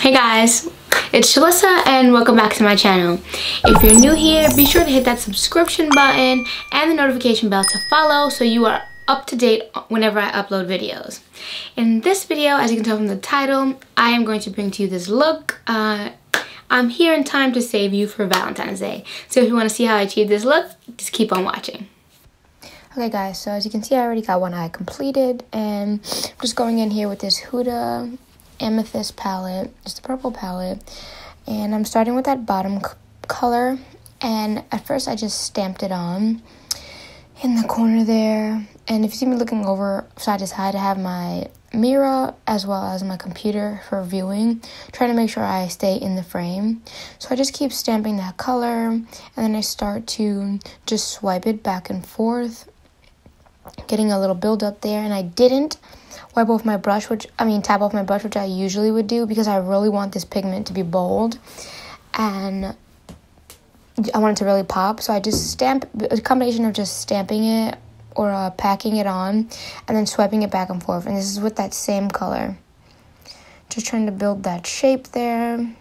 Hey guys, it's Chylissa and welcome back to my channel. If you're new here, be sure to hit that subscription button and the notification bell to follow so you are up to date whenever I upload videos. In this video, as you can tell from the title, I am going to bring to you this look. I'm here in time to save you for Valentine's Day. So if you want to see how I achieve this look, just keep on watching. Okay guys, so as you can see, I already got one eye completed and I'm just going in here with this Huda Amethyst palette, just a purple palette, and I'm starting with that bottom color, and at first I just stamped it on in the corner there. And if you see me looking over side to side, I have my mirror as well as my computer for viewing, trying to make sure I stay in the frame. So I just keep stamping that color, and then I start to just swipe it back and forth, getting a little build up there. And I didn't wipe off my brush, tap off my brush, which I usually would do, because I really want this pigment to be bold and I want it to really pop. So I just stamp, a combination of just stamping it or packing it on and then swiping it back and forth. And this is with that same color. Just trying to build that shape there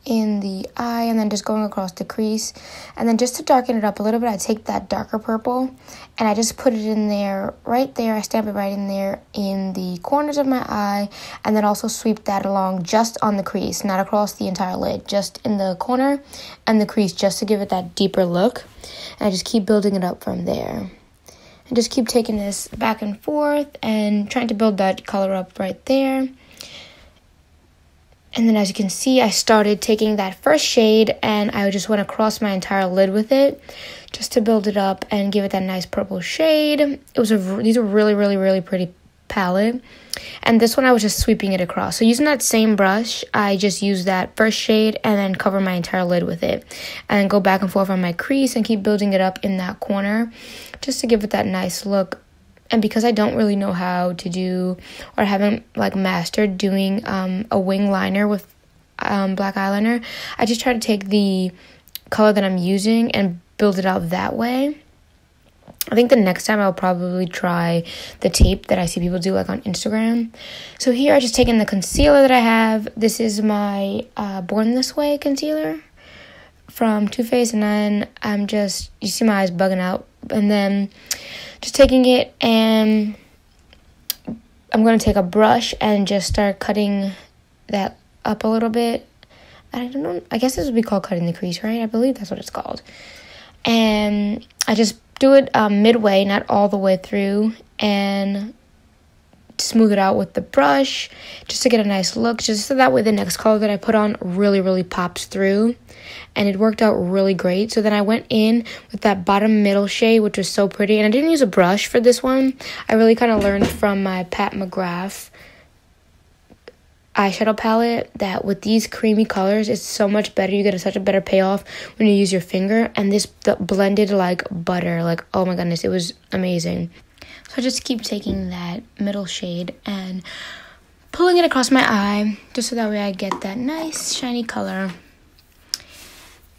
in the eye, and then just going across the crease. And then just to darken it up a little bit, I take that darker purple and I just put it in there, right there. I stamp it right in there in the corners of my eye, and then also sweep that along just on the crease, not across the entire lid, just in the corner and the crease, just to give it that deeper look. And I just keep building it up from there. And just keep taking this back and forth and trying to build that color up right there. And then as you can see, I started taking that first shade and I just went across my entire lid with it just to build it up and give it that nice purple shade. These are really pretty palette. And this one I was just sweeping it across. So using that same brush, I just used that first shade and then cover my entire lid with it. And then go back and forth on my crease and keep building it up in that corner just to give it that nice look. And because I don't really know how to do, or haven't mastered doing a wing liner with black eyeliner, I just try to take the color that I'm using and build it out that way. I think the next time I'll probably try the tape that I see people do on Instagram. So here I just taken the concealer that I have. This is my Born This Way concealer from Too Faced, and then you see my eyes bugging out, and then just taking it, and I'm going to take a brush and just start cutting that up a little bit. I don't know, I guess this would be called cutting the crease, right? I believe that's what it's called. And I just do it midway, not all the way through, and smooth it out with the brush just to get a nice look, just so that way the next color that I put on really pops through. And it worked out really great. So then I went in with that bottom middle shade, which was so pretty, and I didn't use a brush for this one. I really kind of learned from my Pat McGrath eyeshadow palette that with these creamy colors, it's so much better. You get such a better payoff when you use your finger, and this blended like butter. Oh my goodness, it was amazing. So I just keep taking that middle shade and pulling it across my eye just so that way I get that nice shiny color.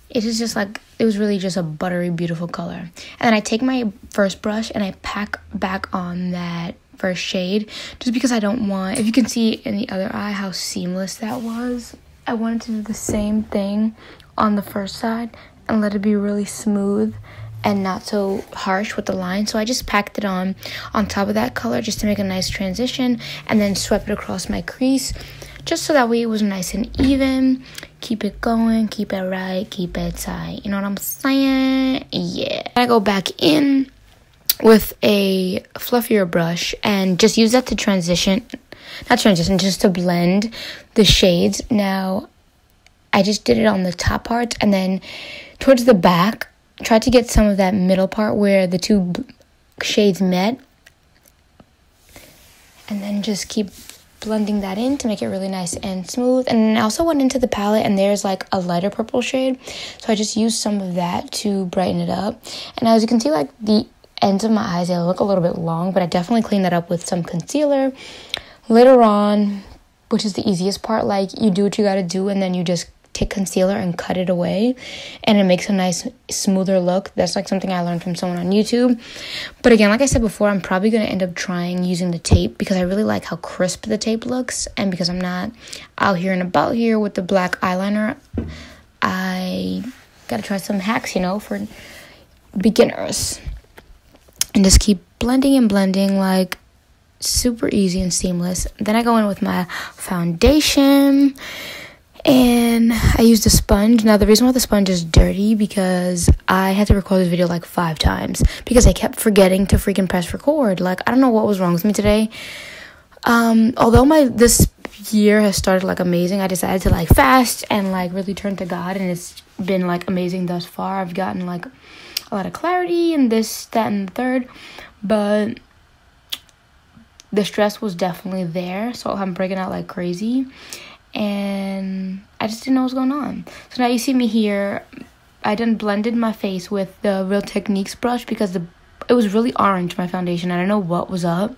It is just it was really just a buttery, beautiful color. And then I take my first brush and I pack back on that first shade just because I don't want, if you can see in the other eye how seamless that was, I wanted to do the same thing on the first side and let it be really smooth and not so harsh with the line. So I just packed it on top of that color just to make a nice transition, and then swept it across my crease just so that way it was nice and even. Keep it going, keep it right, keep it tight. You know what I'm saying? Yeah. I go back in with a fluffier brush and just use that to just to blend the shades. Now, I just did it on the top parts, and then towards the back, tried to get some of that middle part where the two shades met, and then just keep blending that in to make it really nice and smooth. And I also went into the palette, and there's a lighter purple shade, so I just used some of that to brighten it up. And as you can see, the ends of my eyes, they look a little bit long, but I definitely cleaned that up with some concealer later on, which is the easiest part. You do what you gotta do, and then you just take concealer and cut it away, and it makes a nice smoother look. That's like something I learned from someone on YouTube. But again, like I said before, I'm probably going to end up trying using the tape because I really like how crisp the tape looks, and because I'm not out here and about here with the black eyeliner, I gotta try some hacks, you know, for beginners. And just keep blending and blending, like super easy and seamless. Then I go in with my foundation, and I use the sponge. Now, the reason why the sponge is dirty because I had to record this video like 5 times because I kept forgetting to freaking press record. Like, I don't know what was wrong with me today. Although this year has started like amazing, I decided to like fast and like really turn to God, and it's been like amazing thus far. I've gotten like a lot of clarity and this, that, and the third, but the stress was definitely there, so I'm breaking out like crazy, and I just didn't know what was going on. So now you see me here. I done blended my face with the Real Techniques brush because it was really orange, my foundation. I don't know what was up,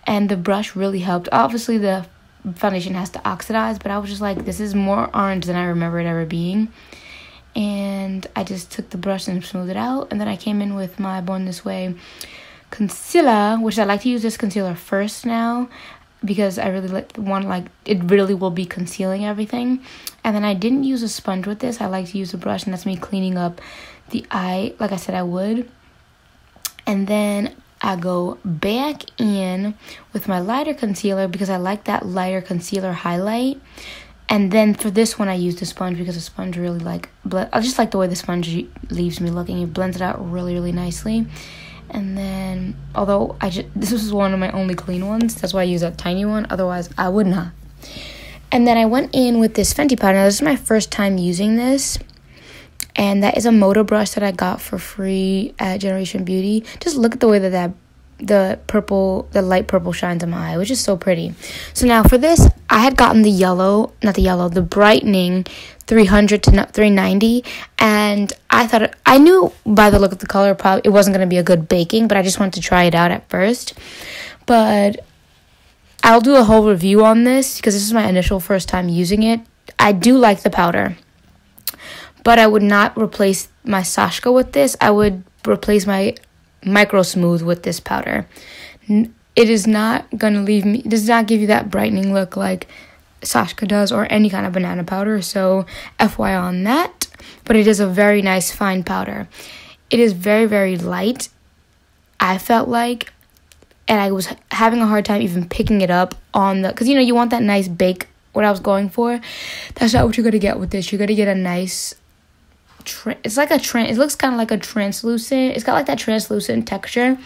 and the brush really helped. Obviously, the foundation has to oxidize, but I was just like, this is more orange than I remember it ever being. And I just took the brush and smoothed it out, and then I came in with my Born This Way concealer, which I like to use this concealer first now because I really like it really will be concealing everything. And then I didn't use a sponge with this. I like to use a brush, and that's me cleaning up the eye like I said I would. And then I go back in with my lighter concealer because I like that lighter concealer highlight. And then for this one, I use the sponge because the sponge really I just like the way the sponge leaves me looking. It blends it out really, really nicely. And then, although this was one of my only clean ones, that's why I use a tiny one. Otherwise, I would not. And then I went in with this Fenty powder. Now, this is my first time using this. And that is a motor brush that I got for free at Generation Beauty. Just look at the way that the light purple shines on my eye, which is so pretty. So now for this, I had gotten the brightening 300 to 390, and I knew by the look of the color probably it wasn't going to be a good baking, but I just wanted to try it out at first. But I'll do a whole review on this because this is my initial first time using it. I do like the powder, but I would not replace my Sashka with this. I would replace my Micro Smooth with this powder. It is not gonna it does not give you that brightening look like Sashka does or any kind of banana powder, so FYI on that. But it is a very nice fine powder. It is very, very light, I felt like, and I was having a hard time even picking it up because you want that nice bake, what I was going for. That's not what you're gonna get with this. You're gonna get a nice it's like it looks kind of like a translucent. It's got like that translucent texture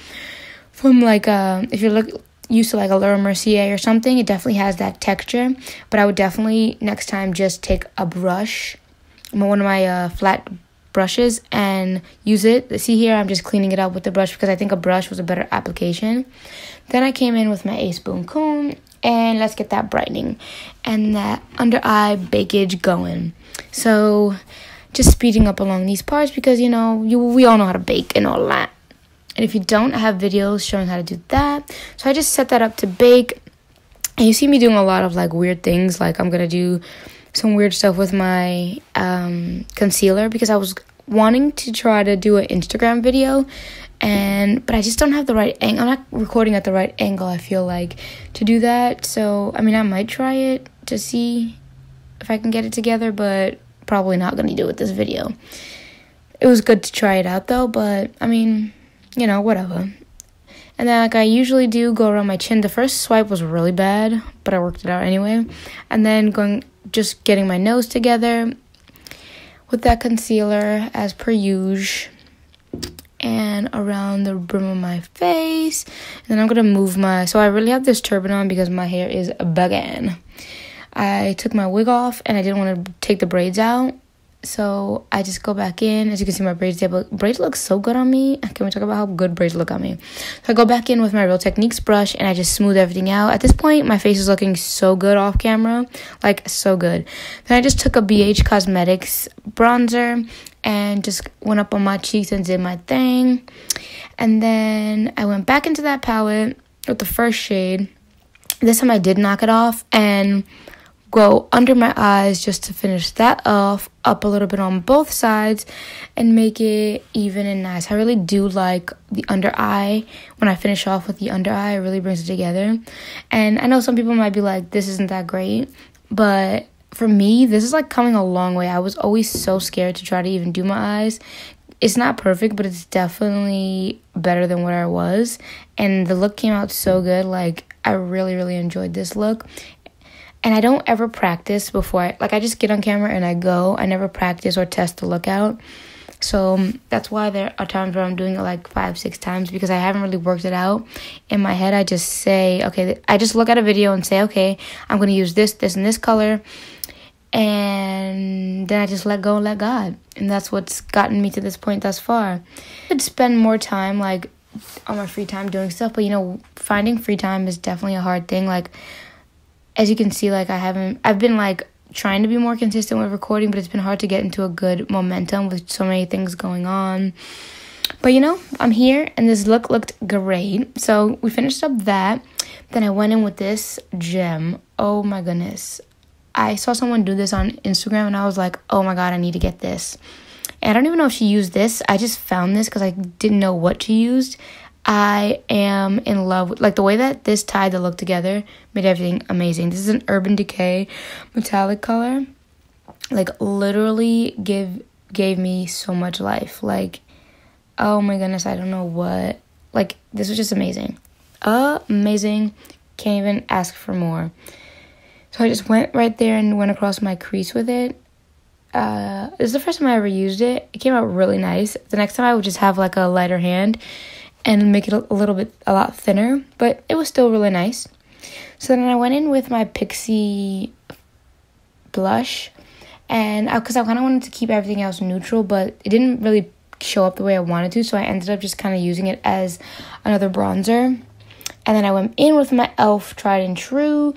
from like if you're used to like a Laura Mercier or something, it definitely has that texture. But I would definitely next time just take a brush, one of my flat brushes, and use it. See here, I'm just cleaning it up with the brush because I think a brush was a better application. Then I came in with my A Spoon Comb, and let's get that brightening and that under eye bakage going. So just speeding up along these parts because, we all know how to bake and all that. And if you don't, I have videos showing how to do that. So I just set that up to bake. And you see me doing a lot of, like, weird things. Like, I'm going to do some weird stuff with my concealer because I was wanting to try to do an Instagram video. But I just don't have the right angle. I'm not recording at the right angle, I feel like, to do that. So, I might try it to see if I can get it together, but probably not going to do it with this video. It was good to try it out though, but whatever. And then like I usually do, go around my chin. The first swipe was really bad, but I worked it out anyway. And then just getting my nose together with that concealer as per usual, and around the brim of my face. And then I'm going to move so I really have this turban on because my hair is bugging. I took my wig off and I didn't want to take the braids out. So I just go back in. As you can see, my braids there, but braids look so good on me. Can we talk about how good braids look on me? So I go back in with my Real Techniques brush and I just smooth everything out. At this point, my face is looking so good off camera. Like, so good. Then I just took a BH Cosmetics bronzer and just went up on my cheeks and did my thing. And then I went back into that palette with the first shade. This time I did knock it off, and go under my eyes just to finish that off, up a little bit on both sides, and make it even and nice. I really do like the under eye. When I finish off with the under eye, it really brings it together. And I know some people might be like, this isn't that great, but for me, this is like coming a long way. I was always so scared to try to even do my eyes. It's not perfect, but it's definitely better than what I was. And the look came out so good. Like, I really, really enjoyed this look. And I don't ever practice before I just get on camera and I go. I never practice or test the look out. So that's why there are times where I'm doing it like 5-6 times, because I haven't really worked it out. In my head, I just say, okay, I just look at a video and say, okay, I'm going to use this, and this color. And then I just let go and let God. And that's what's gotten me to this point thus far. I could spend more time like on my free time doing stuff, but you know, finding free time is definitely a hard thing. Like, as you can see, like I've been like trying to be more consistent with recording, but it's been hard to get into a good momentum with so many things going on. But you know, I'm here and this look looked great. So we finished up that. Then I went in with this gem. Oh my goodness. I saw someone do this on Instagram and I was like, oh my God, I need to get this. And I don't even know if she used this. I just found this because I didn't know what she used. I am in love with, like, the way that this tied the look together made everything amazing. This is an Urban Decay metallic color. Like, literally gave me so much life. Like, oh my goodness, I don't know what. Like, this was just amazing. Amazing. Can't even ask for more. So I just went right there and went across my crease with it. This is the first time I ever used it. It came out really nice. The next time I would just have like a lighter hand and make it a lot thinner, but it was still really nice. So then I went in with my Pixie blush, and because I kind of wanted to keep everything else neutral, but it didn't really show up the way I wanted to, so I ended up just kind of using it as another bronzer. And then I went in with my e.l.f. Tried and True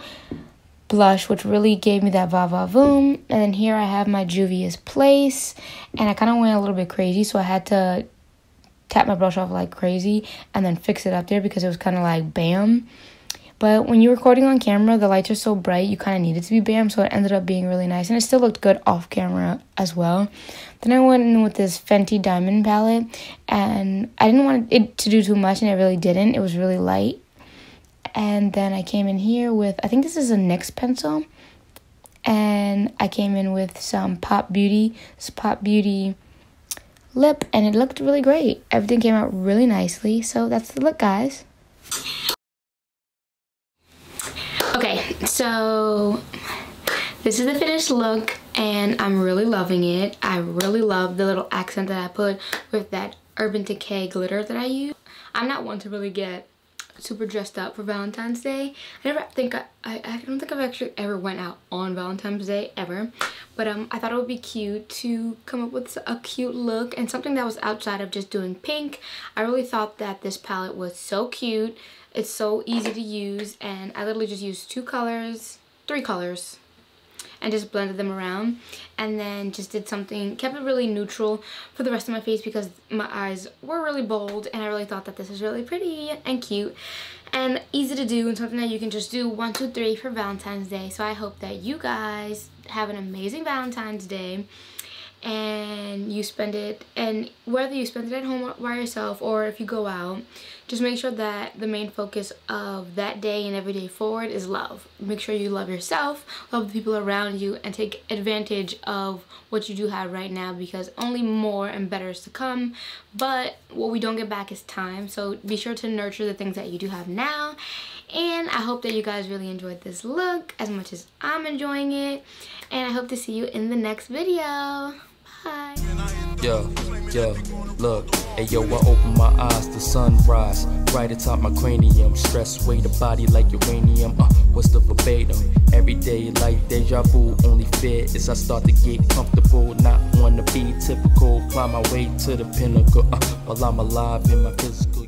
blush, which really gave me that va va voom. And then here I have my Juvia's Place, and I kind of went a little bit crazy, so I had to tap my brush off like crazy and then fix it up there because it was kind of like bam. But when you're recording on camera, the lights are so bright, you kind of need it to be bam, so it ended up being really nice, and it still looked good off camera as well. Then I went in with this Fenty Diamond palette, and I didn't want it to do too much, and it really didn't. It was really light. And then I came in here with, I think this is a NYX pencil, and I came in with some Pop Beauty lip, and it looked really great. Everything came out really nicely, so that's the look, guys. Okay, so this is the finished look, and I'm really loving it. I really love the little accent that I put with that Urban Decay glitter that I use. I'm not one to really get super dressed up for Valentine's Day. I don't think I've actually ever went out on Valentine's Day ever, but I thought it would be cute to come up with a cute look and something that was outside of just doing pink. I really thought that this palette was so cute. It's so easy to use, and I literally just used 3 colors and just blended them around, and then just did something, kept it really neutral for the rest of my face because my eyes were really bold, and I really thought that this was really pretty and cute and easy to do, and something that you can just do 1, 2, 3 for Valentine's Day. So I hope that you guys have an amazing Valentine's Day, and you spend it, and whether you spend it at home by yourself or if you go out, just make sure that the main focus of that day and every day forward is love. Make sure you love yourself, love the people around you, and take advantage of what you do have right now, because only more and better is to come. But what we don't get back is time, so be sure to nurture the things that you do have now. And I hope that you guys really enjoyed this look as much as I'm enjoying it, and I hope to see you in the next video. Bye. Yo, look, hey yo, I open my eyes, the sunrise, right atop my cranium, stress weigh the body like uranium, what's the verbatim, every day like deja vu, only fear is I start to get comfortable, not wanna be typical, climb my way to the pinnacle, while I'm alive in my physical.